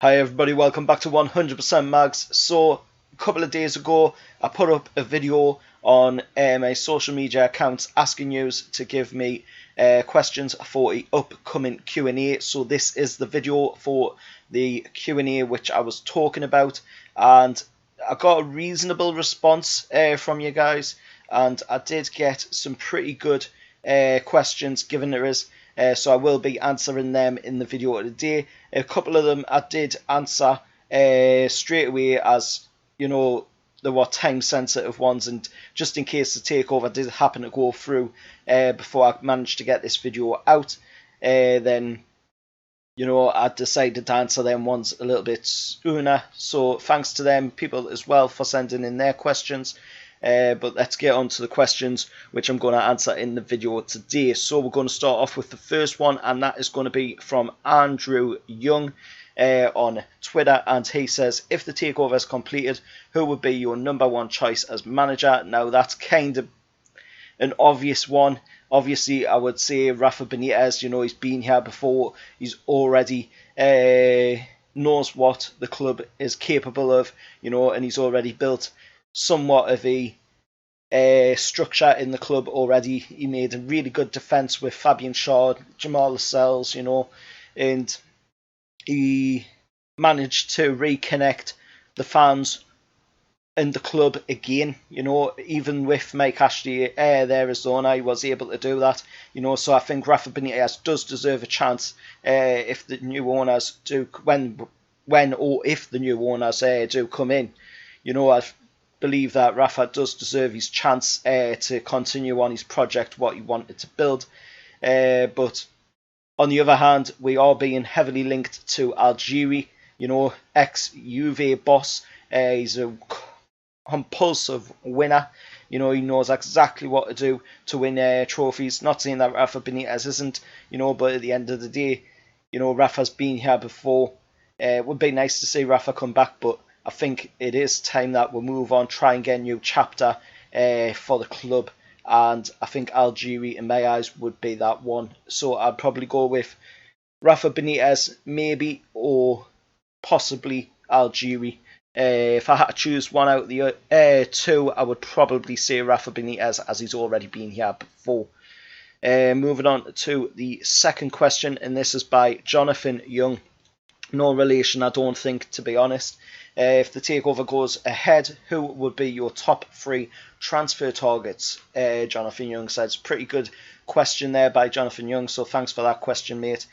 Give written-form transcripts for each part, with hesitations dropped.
Hi everybody, welcome back to 100% Mags. So, a couple of days ago, I put up a video on my social media accounts asking you to give me questions for the upcoming Q&A. So this is the video for the Q&A which I was talking about, and I got a reasonable response from you guys, and I did get some pretty good questions given there is. So I will be answering them in the video today. A couple of them I did answer straight away, as you know, there were time sensitive ones, and just in case the takeover did happen to go through before I managed to get this video out, then you know, I decided to answer them ones a little bit sooner. So thanks to them people as well for sending in their questions. But let's get on to the questions which I'm going to answer in the video today. So we're going to start off with the first one, and that is going to be from Andrew Young on Twitter, and he says, if the takeover is completed, who would be your number one choice as manager? Now that's kind of an obvious one. Obviously, I would say Rafa Benitez. You know, he's been here before. He's already knows what the club is capable of. You know, and he's already built somewhat of a structure in the club already. He made a really good defence with Fabian Schär, Jamal Lascelles, you know, and he managed to reconnect the fans in the club again, you know, even with Mike Ashley there as owner, he was able to do that, you know. So I think Rafa Benitez does deserve a chance if the new owners do, when or if the new owners do come in. You know, I believe that Rafa does deserve his chance to continue on his project, what he wanted to build. But on the other hand, we are being heavily linked to Algeria, you know, ex-Juve boss. He's a compulsive winner. You know, he knows exactly what to do to win trophies. Not saying that Rafa Benitez isn't, you know, but at the end of the day, you know, Rafa's been here before. It would be nice to see Rafa come back, but I think it is time that we move on, try and get a new chapter for the club. And I think Algeria, in my eyes, would be that one. So I'd probably go with Rafa Benitez, maybe, or possibly Algeria. If I had to choose one out of the two, I would probably say Rafa Benitez, as he's already been here before. Moving on to the second question, and this is by Jonathan Young. No relation, I don't think, to be honest. If the takeover goes ahead, who would be your top three transfer targets? Jonathan Young says. Pretty good question there by Jonathan Young, so thanks for that question, mate.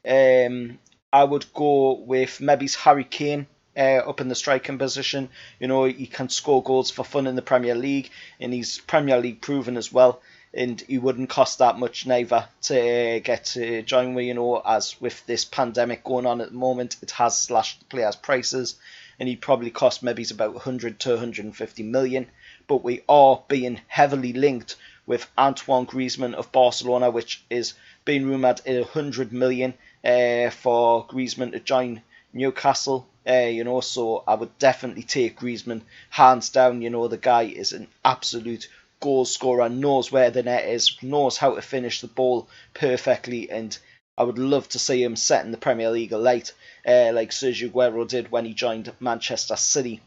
I would go with maybe Harry Kane up in the striking position. You know, he can score goals for fun in the Premier League, and he's Premier League proven as well. And he wouldn't cost that much neither to get to join with, you know, as with this pandemic going on at the moment, it has slashed the players' prices, and he'd probably cost maybe about 100 to 150 million. But we are being heavily linked with Antoine Griezmann of Barcelona, which is being rumoured at 100 million for Griezmann to join Newcastle. You know, so I would definitely take Griezmann hands down. You know, the guy is an absolute goal scorer, knows where the net is, knows how to finish the ball perfectly, and I would love to see him setting the Premier League alight like Sergio Aguero did when he joined Manchester City.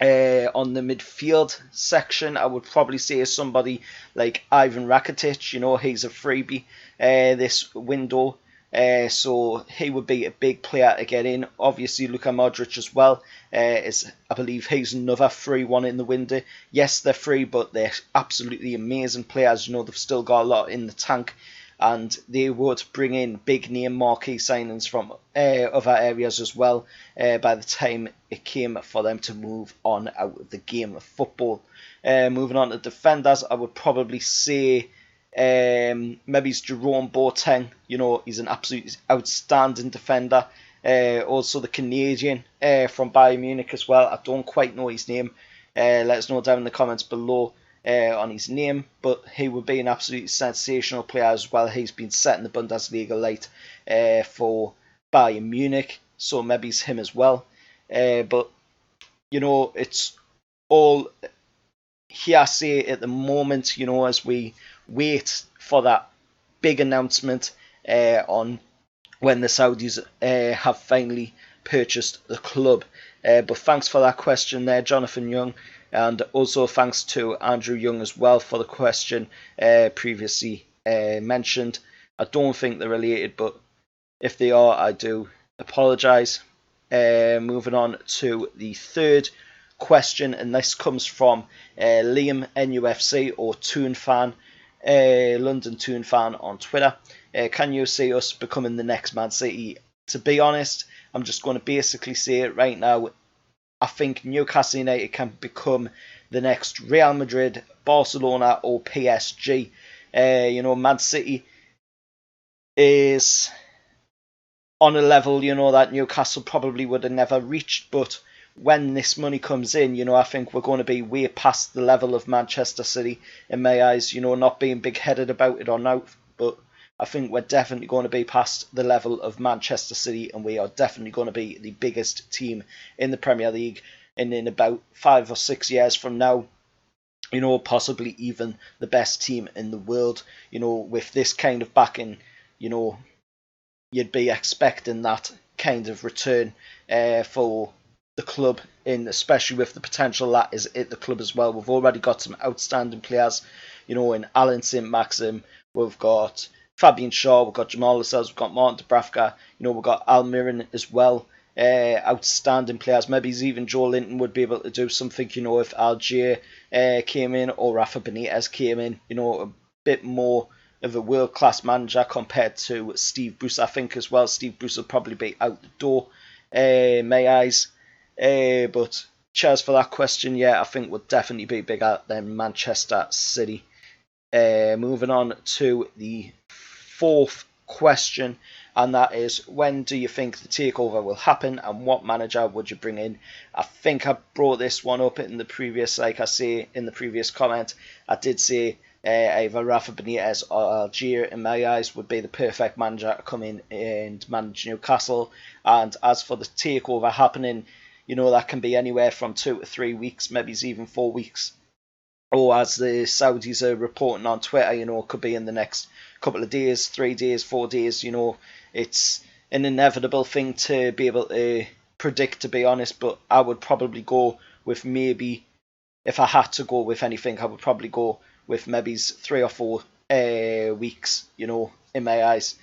On the midfield section, I would probably say somebody like Ivan Rakitic. You know, he's a freebie this window. So he would be a big player to get in. Obviously, Luka Modric as well. I believe he's another free one in the window. Yes, they're free, but they're absolutely amazing players. You know, they've still got a lot in the tank, and they would bring in big name marquee signings from other areas as well by the time it came for them to move on out of the game of football. Moving on to defenders, I would probably say maybe it's Jerome Boateng. You know, he's an absolutely outstanding defender. Also the Canadian from Bayern Munich as well. I don't quite know his name. Let us know down in the comments below on his name, but he would be an absolutely sensational player as well. He's been setting the Bundesliga light for Bayern Munich, so maybe it's him as well. But you know, it's all hearsay at the moment, you know, as we wait for that big announcement on when the Saudis have finally purchased the club. But thanks for that question there, Jonathan Young, and also thanks to Andrew Young as well for the question previously mentioned. I don't think they're related, but if they are, I do apologise. Moving on to the third question, and this comes from Liam NUFC or Toon Fan, London Toon Fan on Twitter. Can you see us becoming the next Man City? To be honest, I'm just going to basically say it right now. I think Newcastle United can become the next Real Madrid, Barcelona or PSG. Man City is on a level, that Newcastle probably would have never reached. But when this money comes in, I think we're going to be way past the level of Manchester City in my eyes, not being big-headed about it or not. But I think we're definitely going to be past the level of Manchester City, and we are definitely going to be the biggest team in the Premier League. And in about 5 or 6 years from now, possibly even the best team in the world. With this kind of backing, you'd be expecting that kind of return for the club, and especially with the potential that is at the club as well. We've already got some outstanding players, in Alan St-Maxim, we've got Fabian Shaw, we've got Jamal Lascelles, we've got Martin Dubravka, we've got Almiron as well. Outstanding players. Maybe even Joe Linton would be able to do something, if Algier came in or Rafa Benitez came in, a bit more of a world-class manager compared to Steve Bruce. I think as well Steve Bruce will probably be out the door, my eyes. But cheers for that question. Yeah, I think we'll definitely be bigger than Manchester City. Moving on to the fourth question, and that is, when do you think the takeover will happen and what manager would you bring in? I think I brought this one up in the previous, like I say in the previous comment, I did say either Rafa Benitez or Algier in my eyes would be the perfect manager to come in and manage Newcastle. And as for the takeover happening, that can be anywhere from 2 to 3 weeks, maybe even 4 weeks. Or as the Saudis are reporting on Twitter, it could be in the next couple of days, 3 days, 4 days. It's an inevitable thing to be able to predict, to be honest. But I would probably go with maybe, if I had to go with anything, I would probably go with maybe 3 or 4 weeks, in my eyes,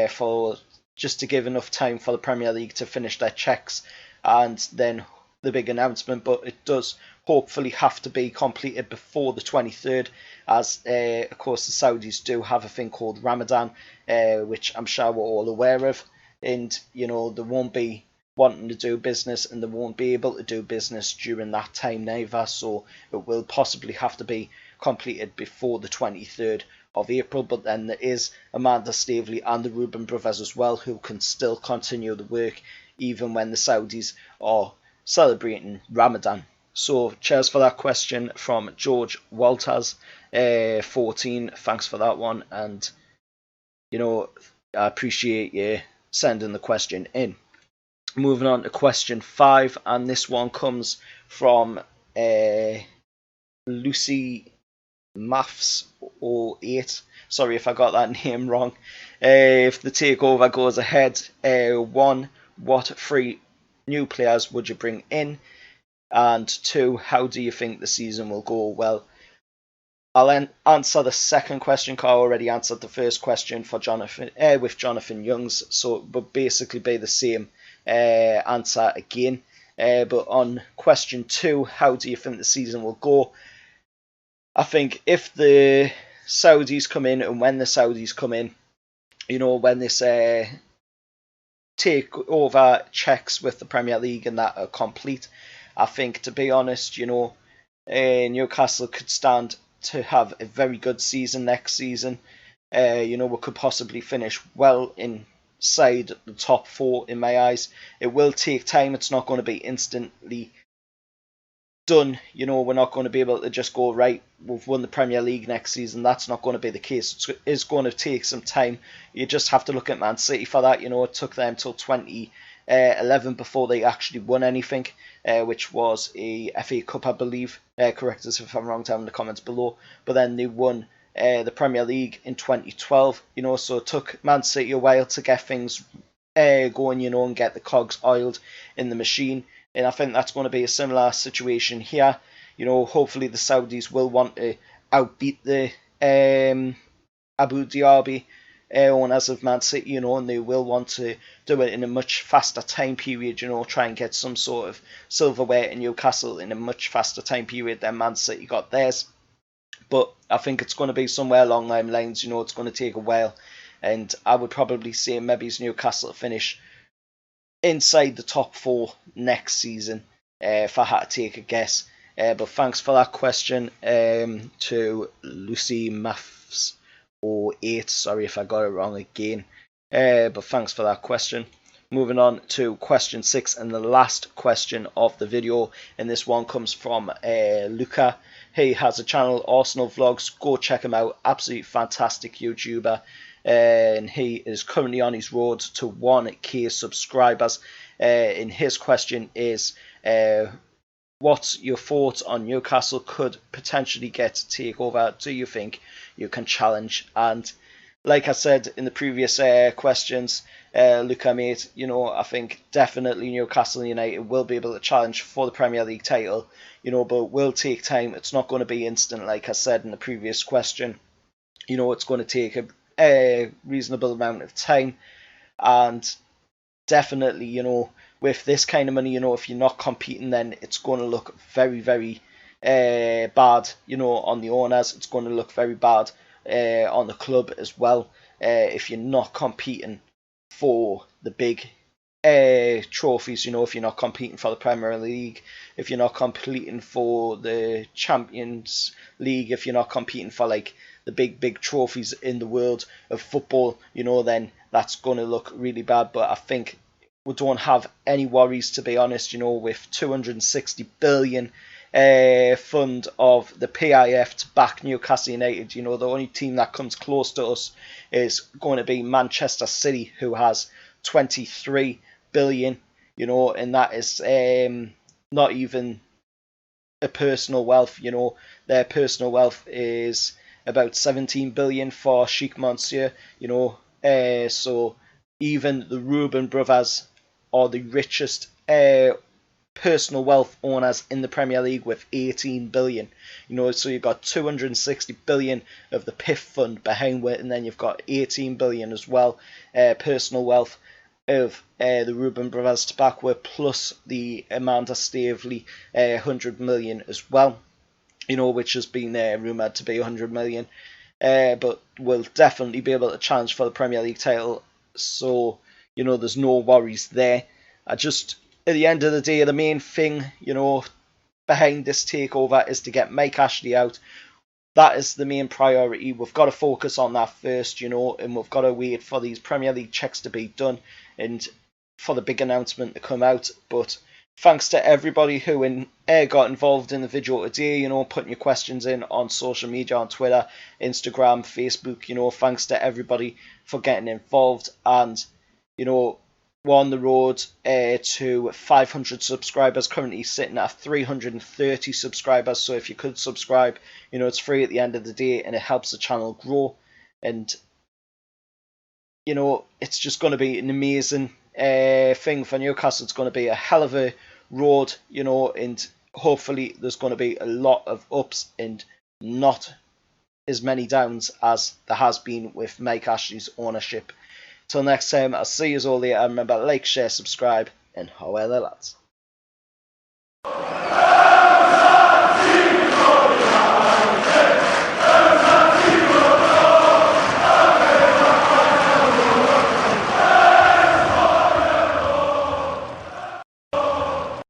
for just to give enough time for the Premier League to finish their checks and then the big announcement. But it does hopefully have to be completed before the 23rd, as of course the Saudis do have a thing called Ramadan, which I'm sure we're all aware of, and they won't be wanting to do business and they won't be able to do business during that time neither, so it will possibly have to be completed before the 23rd of April. But then there is Amanda Staveley and the Reuben brothers as well, who can still continue the work even when the Saudis are celebrating Ramadan. So cheers for that question from George Walters 14. Thanks for that one, and I appreciate you sending the question in. Moving on to question 5, and this one comes from Lucy Maths 08. Sorry if I got that name wrong. If the takeover goes ahead, 1, what 3 new players would you bring in? And 2, how do you think the season will go? Well, I'll answer the second question, because I already answered the first question for Jonathan with Jonathan Youngs, so it would basically be the same answer again. But on question 2, how do you think the season will go? I think if the Saudis come in, and when the Saudis come in, when this takeover checks with the Premier League and that are complete, I think, to be honest, Newcastle could stand to have a very good season next season. We could possibly finish well inside the top 4 in my eyes. It will take time. It's not going to be instantly done. We're not going to be able to just go, right, we've won the Premier League next season. That's not going to be the case. It's going to take some time. You just have to look at Man City for that. It took them till 2011 before they actually won anything, which was a FA Cup, I believe. Correct us if I'm wrong down in the comments below. But then they won the Premier League in 2012. You know, so it took Man City a while to get things going, you know, and get the cogs oiled in the machine. And I think that's going to be a similar situation here. You know, hopefully the Saudis will want to outbeat the Abu Dhabi owners of Man City, you know, and they will want to do it in a much faster time period, you know, try and get some sort of silverware in Newcastle in a much faster time period than Man City got theirs. But I think it's going to be somewhere along them lines, you know, it's going to take a while. And I would probably say maybe it's Newcastle finish inside the top 4 next season, if I had to take a guess. But thanks for that question to Lucy Maths 08. Sorry if I got it wrong again. But thanks for that question. Moving on to question 6 and the last question of the video. And this one comes from Luca. He has a channel, Arsenal Vlogs. Go check him out. Absolutely fantastic YouTuber. And he is currently on his road to 1k subscribers. And his question is, what's your thoughts on Newcastle could potentially get takeover? Do you think you can challenge? And like I said in the previous questions, Luca, mate, you know, I think definitely Newcastle United will be able to challenge for the Premier League title, you know, but it will take time. It's not going to be instant, like I said in the previous question. You know, it's going to take a reasonable amount of time, and definitely, you know, with this kind of money, you know, if you're not competing, then it's going to look very, very bad, you know, on the owners. It's going to look very bad on the club as well, if you're not competing for the big trophies, you know, if you're not competing for the Premier League, if you're not competing for the Champions League, if you're not competing for like the big trophies in the world of football, you know, then that's going to look really bad. But I think we don't have any worries, to be honest, you know, with 260 billion fund of the PIF to back Newcastle United. You know, the only team that comes close to us is going to be Manchester City, who has 23 billion, you know, and that is not even a personal wealth. You know, their personal wealth is about 17 billion for Sheikh Mansour, you know, so even the Reuben brothers are the richest personal wealth owners in the Premier League with 18 billion, you know, so you've got 260 billion of the PIF fund behind it, and then you've got 18 billion as well, personal wealth of the Reuben brothers to back with, plus the Amanda Staveley 100 million as well, you know, which has been rumoured to be 100 million, but will definitely be able to challenge for the Premier League title. So, you know, there's no worries there. At the end of the day, the main thing, you know, behind this takeover is to get Mike Ashley out. That is the main priority. We've got to focus on that first, you know, and we've got to wait for these Premier League checks to be done and for the big announcement to come out. But thanks to everybody who got involved in the video today, you know, putting your questions in on social media, on Twitter, Instagram, Facebook, you know, thanks to everybody for getting involved. And, you know, we're on the road to 500 subscribers, currently sitting at 330 subscribers. So if you could subscribe, you know, it's free at the end of the day and it helps the channel grow. And, you know, it's just going to be an amazing thing for Newcastle. It's going to be a hell of a road, you know, and hopefully there's going to be a lot of ups and not as many downs as there has been with Mike Ashley's ownership. Till next time, I'll see you all later. Remember, like, share, subscribe, and how are the lads?